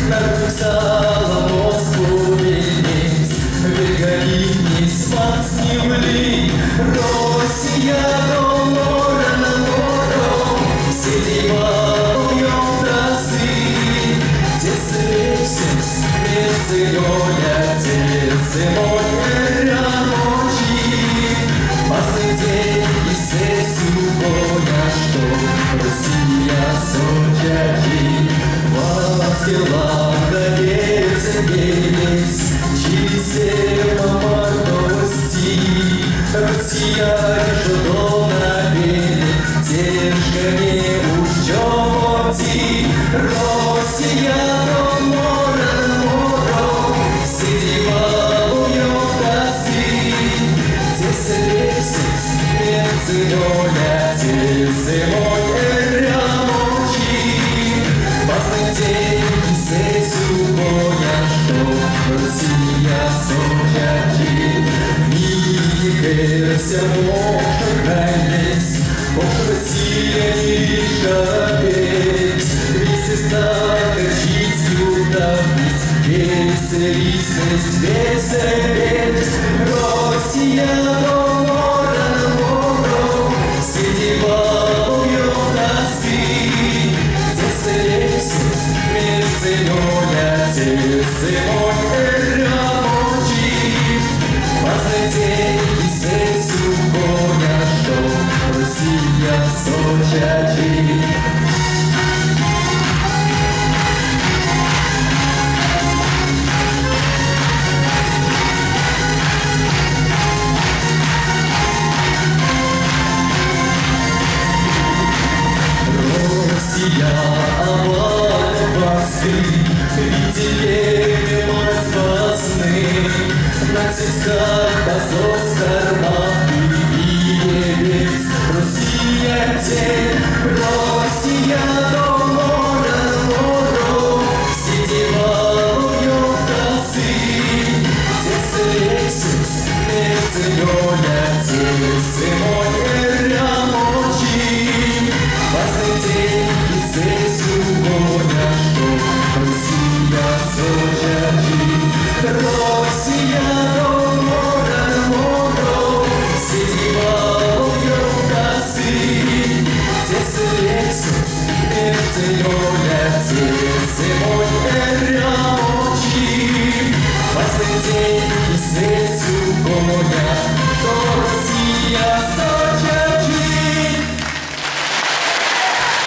написала Москву вниз, береги вниз под снегли. Россия до мора на моро, сидела в нем красы. Тесс мерцеёля, зимой рабочий, пасный день и сессию коня, что Россия сочаки. Васила гонец, через мордости, Россия что на берег, тяжками уж чоботи. Россия до мора на моро, сидела у нее косы. Тесс мерцеёля, зимой рабочий, пасный день и сессию коня, что Россия сочаки. Двигайся, Бог, крайность, Бог, Россия не шапеть, весь истакачить юдавность, веселистность, веселеть. Россия до мора на моро, сидела у ее косы. Мерцеёля, зимой рабочий, пасный день и сессию коня, что Россия сочаки. Россия, овальные басты, видели мать спасны, на сельская